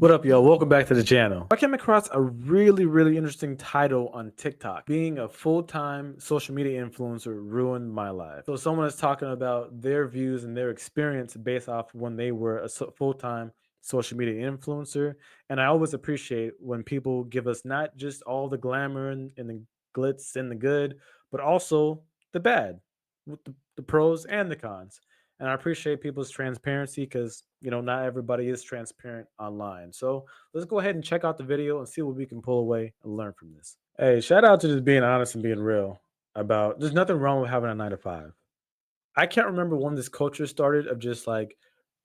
What up, y'all? Welcome back to the channel. I came across a really interesting title on TikTok. Being a full-time social media influencer ruined my life. So someone is talking about their views and their experience based off when they were a full-time social media influencer. And I always appreciate when people give us not just all the glamour and the glitz and the good, but also the bad, with the pros and the cons. And I appreciate people's transparency because not everybody is transparent online. So let's go ahead and check out the video and see what we can pull away and learn from this. Hey, shout out to just being honest and being real about there's nothing wrong with having a 9 to 5. I can't remember when this culture started of just like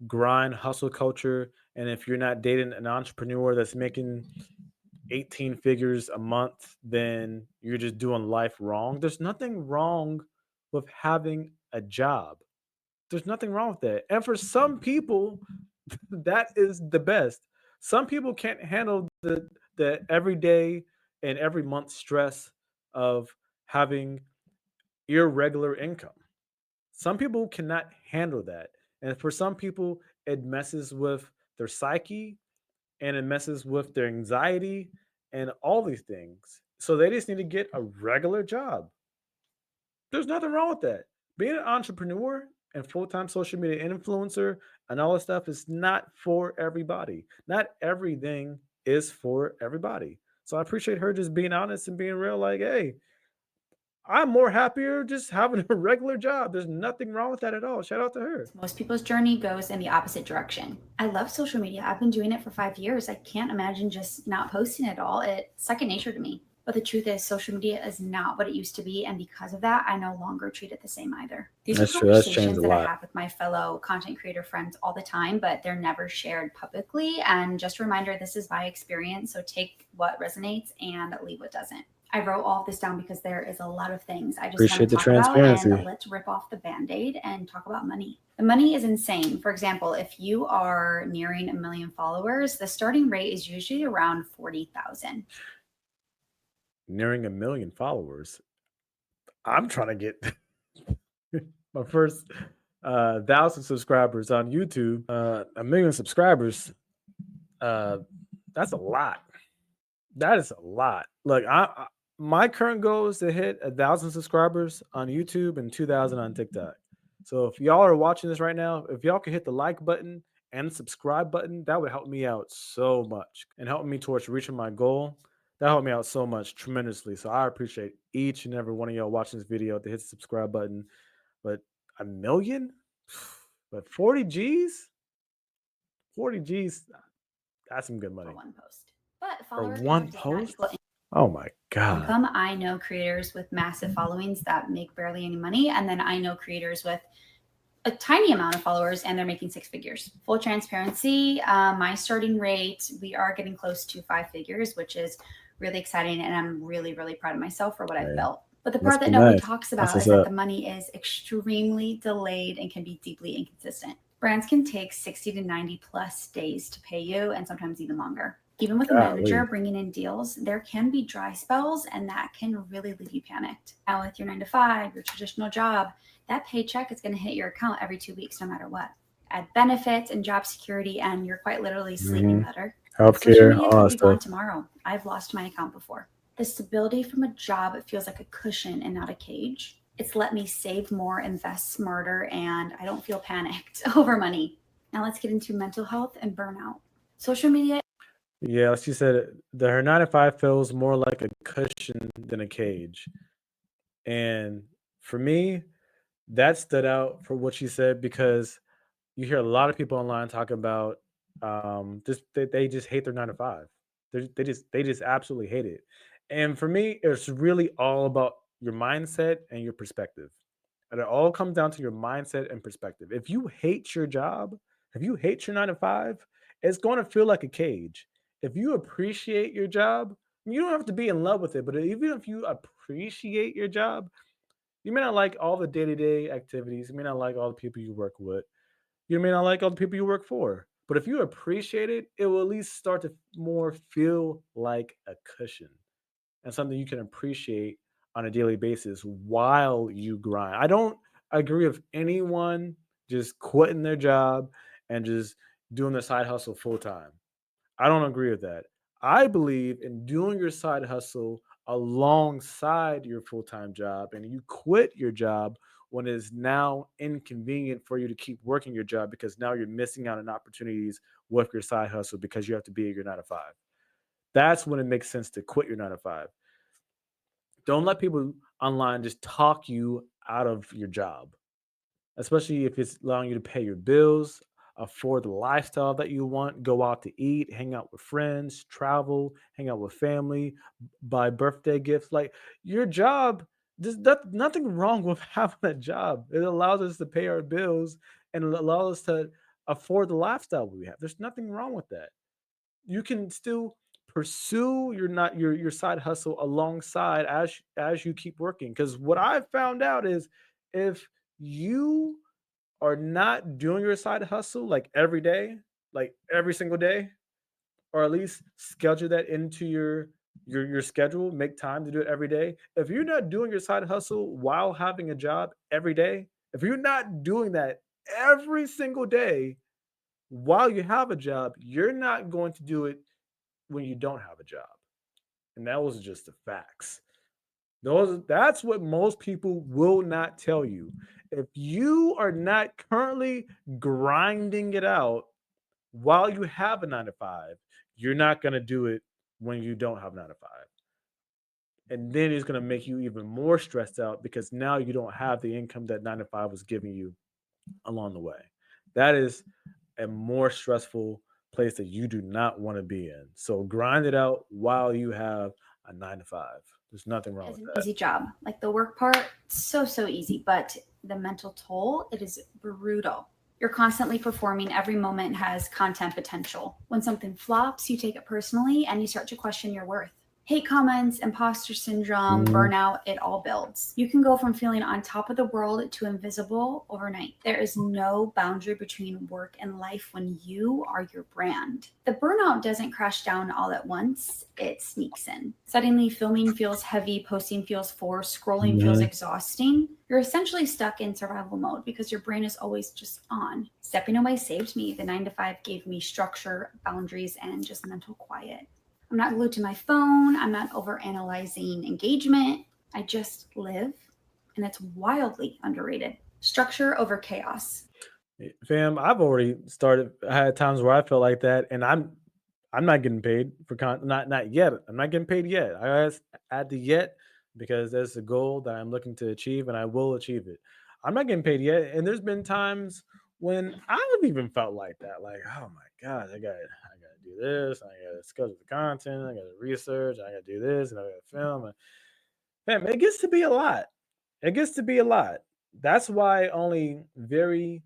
grind hustle culture. And if you're not dating an entrepreneur that's making 18 figures a month, then you're just doing life wrong. There's nothing wrong with having a job. There's nothing wrong with that. And for some people, that is the best. Some people can't handle the everyday and every month stress of having irregular income. Some people cannot handle that. And for some people, it messes with their psyche and it messes with their anxiety and all these things. So they just need to get a regular job. There's nothing wrong with that. Being an entrepreneur and full-time social media influencer and all this stuff is not for everybody. Not everything is for everybody. So I appreciate her just being honest and being real. Like, hey, I'm more happier just having a regular job. There's nothing wrong with that at all. Shout out to her. Most people's journey goes in the opposite direction. I love social media. I've been doing it for 5 years. I can't imagine just not posting it all. It's second nature to me. But the truth is, social media is not what it used to be. And because of that, I no longer treat it the same either. These That's are true. That's changed conversations a that I lot. have with my fellow content creator friends all the time, but they're never shared publicly. And just a reminder, this is my experience. So take what resonates and leave what doesn't. I wrote all of this down because there is a lot of things I just want Appreciate to the talk about, and transparency. let's rip off the band-aid and talk about money. The money is insane. For example, if you are nearing 1 million followers, the starting rate is usually around 40,000. Nearing 1 million followers. I'm trying to get my first 1,000 subscribers on YouTube. 1 million subscribers. Uh, that's a lot. That is a lot. Look, my current goal is to hit 1,000 subscribers on YouTube and 2,000 on TikTok. So if y'all are watching this right now, if y'all could hit the like button and subscribe button, that would help me out so much and help me towards reaching my goal. That helped me out so much tremendously. So I appreciate each and every one of y'all watching this video to hit the subscribe button. But 1 million? But 40 G's? 40 G's, that's some good For money. one post. But For follower one count does not post? equal Oh my God. income. I know creators with massive followings that make barely any money, and then I know creators with a tiny amount of followers and they're making 6 figures. Full transparency, my starting rate, we are getting close to 5 figures, which is really exciting, and I'm really proud of myself for what I've Hey, built. But the must part be that nobody nice. talks That's about what's is that up. the money is extremely delayed and can be deeply inconsistent. Brands can take 60 to 90 plus days to pay you, and sometimes even longer. Even with a manager Golly. bringing in deals, there can be dry spells, and that can really leave you panicked. Now, with your 9 to 5, your traditional job, that paycheck is going to hit your account every 2 weeks, no matter what. Add benefits and job security, and you're quite literally sleeping Hmm. better. Social Healthcare, media all could that be gone stuff. tomorrow. I've lost my account before. The stability from a job, it feels like a cushion and not a cage. It's let me save more, invest smarter, and I don't feel panicked over money. Now let's get into mental health and burnout. Social media. Yeah, like she said, her 9 to 5 feels more like a cushion than a cage. And for me, that stood out for what she said because you hear a lot of people online talk about just they just hate their 9 to 5. They just absolutely hate it. And for me, it's really all about your mindset and your perspective. And it all comes down to your mindset and perspective. If you hate your job, if you hate your 9 to 5, it's going to feel like a cage. If you appreciate your job, you don't have to be in love with it, but even if you appreciate your job, you may not like all the day-to-day activities. You may not like all the people you work with. You may not like all the people you work for. But if you appreciate it, it will at least start to more feel like a cushion and something you can appreciate on a daily basis while you grind. I don't agree with anyone just quitting their job and just doing their side hustle full time. I don't agree with that. I believe in doing your side hustle alongside your full time job, and you quit your job when it is now inconvenient for you to keep working your job because now you're missing out on opportunities with your side hustle because you have to be at your 9 to 5. That's when it makes sense to quit your 9 to 5. Don't let people online just talk you out of your job, especially if it's allowing you to pay your bills, afford the lifestyle that you want, go out to eat, hang out with friends, travel, hang out with family, buy birthday gifts. Like your job, nothing wrong with having a job. It allows us to pay our bills and it allows us to afford the lifestyle we have. There's nothing wrong with that. You can still pursue your not your side hustle alongside as you keep working. Because what I've found out is if you are not doing your side hustle like every day, like every single day, or at least schedule that into your schedule, make time to do it every day. If you're not doing your side hustle while having a job every day, if you're not doing that every single day while you have a job, you're not going to do it when you don't have a job. And that was just the facts. That's what most people will not tell you. If you are not currently grinding it out while you have a 9 to 5, you're not going to do it when you don't have 9 to 5. And then it's going to make you even more stressed out because now you don't have the income that 9 to 5 was giving you along the way. That is a more stressful place that you do not want to be in. So grind it out while you have a 9 to 5. There's nothing wrong As with an that. easy job. Like the work part, so easy, but the mental toll, it is brutal. You're constantly performing, every moment has content potential. When something flops, you take it personally and you start to question your worth. Hate comments, imposter syndrome, Mhm. burnout, it all builds. You can go from feeling on top of the world to invisible overnight. There is no boundary between work and life when you are your brand. The burnout doesn't crash down all at once, it sneaks in. Suddenly, filming feels heavy, posting feels forced, scrolling feels Mhm. exhausting. You're essentially stuck in survival mode because your brain is always just on. Stepping away saved me. The 9 to 5 gave me structure, boundaries, and just mental quiet. I'm not glued to my phone. I'm not over analyzing engagement. I just live, and it's wildly underrated. Structure over chaos. Fam, I've already started. I had times where I felt like that, and I'm not getting paid for not yet. I'm not getting paid yet. Add the yet because there's a goal that I'm looking to achieve, and I will achieve it. I'm not getting paid yet, and there's been times when I've even felt like that. Like, oh my god, I gotta do this. I gotta schedule the content. I gotta research. I gotta do this, and I gotta film. And fam, it gets to be a lot. It gets to be a lot. That's why only very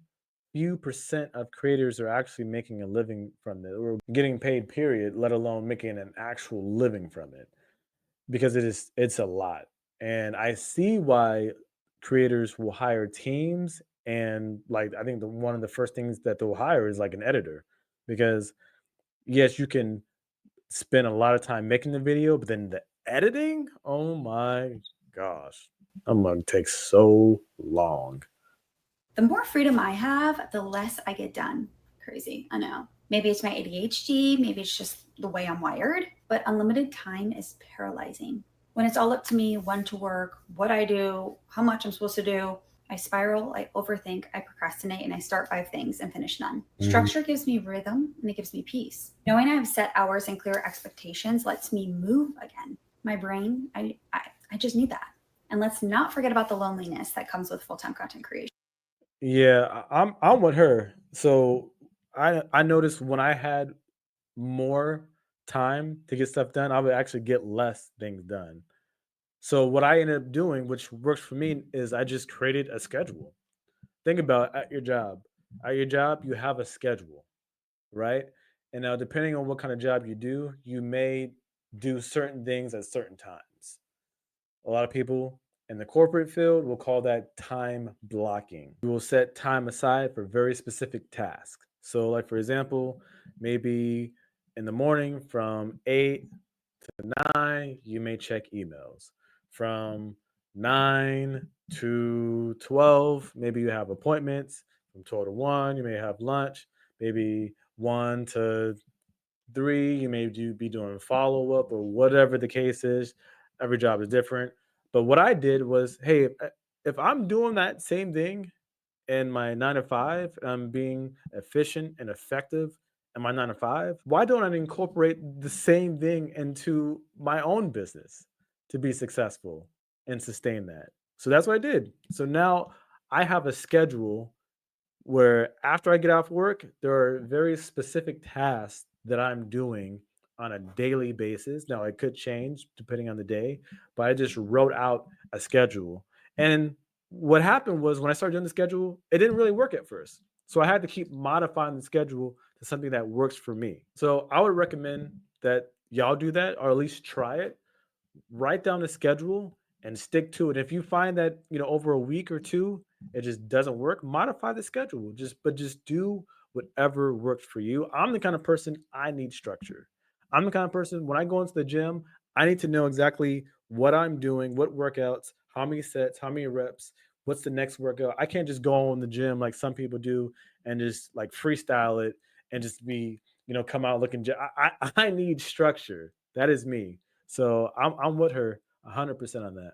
few percent of creators are actually making a living from it or getting paid period, let alone making an actual living from it, because it's a lot. And I see why creators will hire teams, and like I think the one of the first things that they'll hire is like an editor, because yes, you can spend a lot of time making the video, but then the editing, oh my gosh, I'm gonna take so long. The more freedom I have, the less I get done. Crazy, I know. Maybe it's my ADHD, maybe it's just the way I'm wired, but unlimited time is paralyzing. When it's all up to me, when to work, what I do, how much I'm supposed to do, I spiral, I overthink, I procrastinate, and I start 5 things and finish none. Structure gives me rhythm and it gives me peace. Knowing I have set hours and clear expectations lets me move again. My brain, I just need that. And let's not forget about the loneliness that comes with full time content creation. Yeah, I'm with her. So I noticed when I had more time to get stuff done, I would actually get less things done. So what I ended up doing, which works for me, is I just created a schedule. Think about at your job. At your job, you have a schedule, right? And now depending on what kind of job you do, you may do certain things at certain times. A lot of people in the corporate field will call that time blocking. You will set time aside for very specific tasks. So, like for example, maybe in the morning from 8 to 9, you may check emails. From 9 to 12, maybe you have appointments. From 12 to 1, you may have lunch. Maybe 1 to 3, you may be doing follow up or whatever the case is. Every job is different. But what I did was, hey, if I'm doing that same thing in my 9 to 5, I'm being efficient and effective in my 9 to 5, why don't I incorporate the same thing into my own business to be successful and sustain that? So that's what I did. So now I have a schedule where after I get off work, there are very specific tasks that I'm doing on a daily basis. Now, it could change depending on the day, but I just wrote out a schedule. And what happened was when I started doing the schedule, it didn't really work at first. So I had to keep modifying the schedule to something that works for me. So I would recommend that y'all do that or at least try it. Write down the schedule and stick to it. If you find that, over a week or two, it just doesn't work, modify the schedule. Just do whatever works for you. I'm the kind of person, I need structure. I'm the kind of person, when I go into the gym, I need to know exactly what I'm doing, what workouts, how many sets, how many reps, what's the next workout. I can't just go in the gym like some people do and just like freestyle it and just be, come out looking. I need structure. That is me. So I'm with her 100% on that.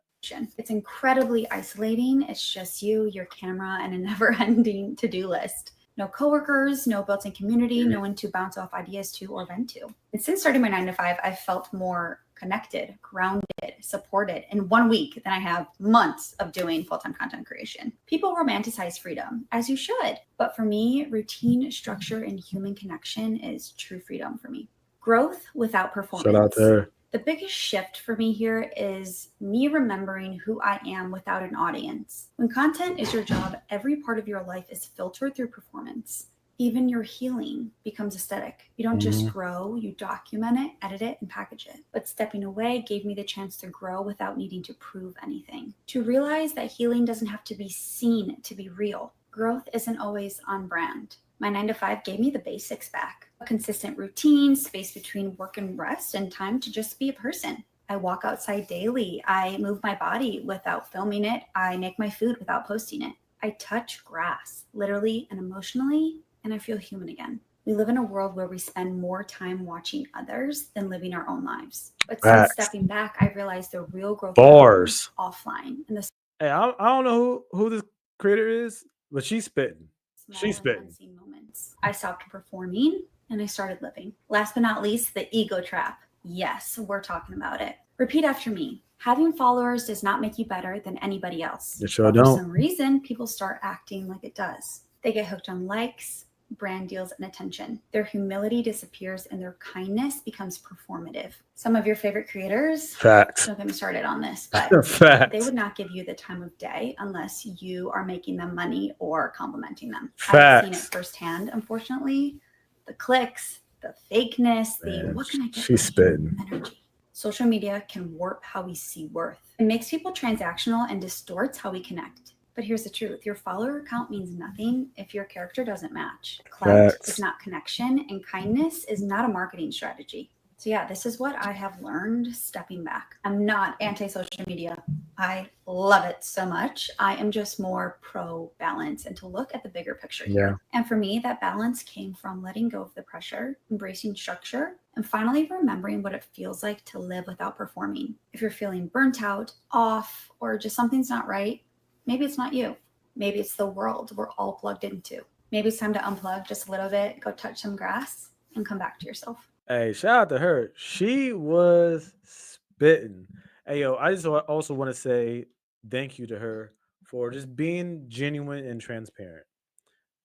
It's incredibly isolating. It's just you, your camera, and a never-ending to-do list. No coworkers, no built-in community, no one to bounce off ideas to or vent to. And since starting my 9 to 5, I've felt more connected, grounded, supported in 1 week than I have months of doing full-time content creation. People romanticize freedom, as you should. But for me, routine, structure, and human connection is true freedom for me. Growth without Shout out to performance. her. The biggest shift for me here is me remembering who I am without an audience. When content is your job, every part of your life is filtered through performance. Even your healing becomes aesthetic. You don't just grow, you document it, edit it, and package it. But stepping away gave me the chance to grow without needing to prove anything. To realize that healing doesn't have to be seen to be real. Growth isn't always on brand. My 9 to 5 gave me the basics back. A consistent routine, space between work and rest, and time to just be a person. I walk outside daily. I move my body without filming it. I make my food without posting it. I touch grass, literally and emotionally, and I feel human again. We live in a world where we spend more time watching others than living our own lives. But since stepping back, I realized the real growth Bars. offline. And the Hey, I don't know who this creator is, but she's spitting. small She's and spitting. unseen moments. I stopped performing and I started living. Last but not least, the ego trap. Yes, we're talking about it. Repeat after me. Having followers does not make you better than anybody else. It sure But for don't. some reason, people start acting like it does. They get hooked on likes, brand deals, and attention. Their humility disappears and their kindness becomes performative. Some of your favorite creators, Facts. don't get me started on this, but they Facts. would not give you the time of day unless you are making them money or complimenting them. I've seen it Facts. firsthand, unfortunately. The clicks, the fakeness, the Man, what can I get she's for my spitting. energy. Social media can warp how we see worth. It makes people transactional and distorts how we connect. But here's the truth. Your follower count means nothing if your character doesn't match. Clout Facts. is not connection, and kindness is not a marketing strategy. So yeah, this is what I have learned stepping back. I'm not anti-social media. I love it so much. I am just more pro balance and to look at the bigger picture here. And for me, that balance came from letting go of the pressure, embracing structure, and finally remembering what it feels like to live without performing. If you're feeling burnt out, off, or just something's not right, maybe it's not you. Maybe it's the world we're all plugged into. Maybe it's time to unplug just a little bit, go touch some grass, and come back to yourself. Hey, shout out to her. She was spitting. Hey, yo, I just also want to say thank you to her for just being genuine and transparent.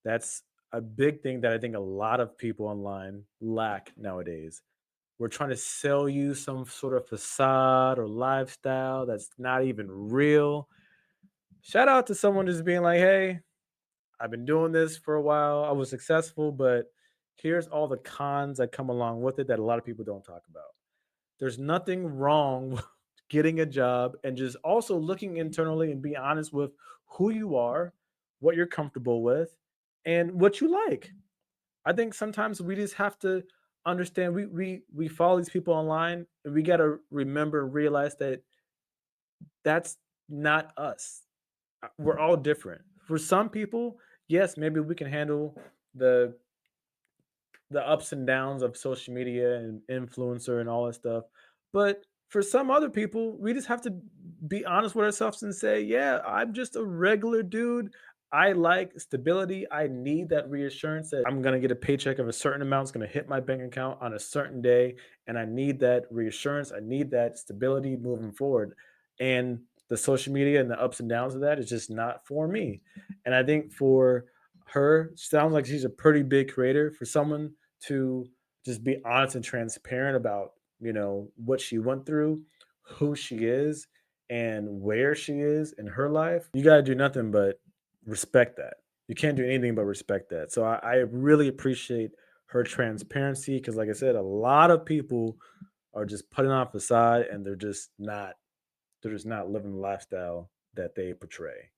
That's a big thing that I think a lot of people online lack nowadays. We're trying to sell you some sort of facade or lifestyle that's not even real. Shout out to someone just being like, hey, I've been doing this for a while. I was successful, but here's all the cons that come along with it that a lot of people don't talk about. There's nothing wrong with getting a job and just also looking internally and be honest with who you are, what you're comfortable with, and what you like. I think sometimes we just have to understand we follow these people online and we got to remember and realize that that's not us. We're all different. For some people, yes, maybe we can handle the the ups and downs of social media and influencer and all that stuff. But for some other people, we just have to be honest with ourselves and say, yeah, I'm just a regular dude. I like stability. I need that reassurance that I'm going to get a paycheck of a certain amount. It's going to hit my bank account on a certain day. And I need that reassurance. I need that stability moving forward. And the social media and the ups and downs of that is just not for me. And I think for her, sounds like she's a pretty big creator. For someone to just be honest and transparent about, what she went through, who she is, and where she is in her life, you got to do nothing but respect that. You can't do anything but respect that. So I really appreciate her transparency because, like I said, a lot of people are just putting on a facade and they're just not living the lifestyle that they portray.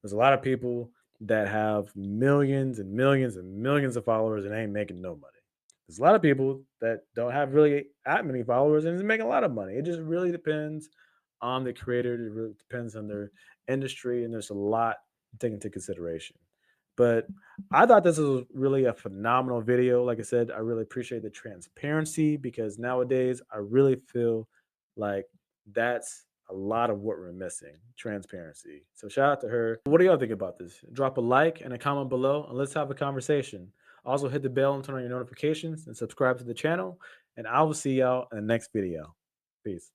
There's a lot of people that have millions and millions and millions of followers and ain't making no money. There's a lot of people that don't have really that many followers and is making a lot of money. It just really depends on the creator. It really depends on their industry, and there's a lot to take into consideration. But I thought this was really a phenomenal video. Like I said, I really appreciate the transparency because nowadays I really feel like that's a lot of what we're missing, transparency. So shout out to her. What do y'all think about this? Drop a like and a comment below and let's have a conversation. Also hit the bell and turn on your notifications and subscribe to the channel. And I will see y'all in the next video. Peace.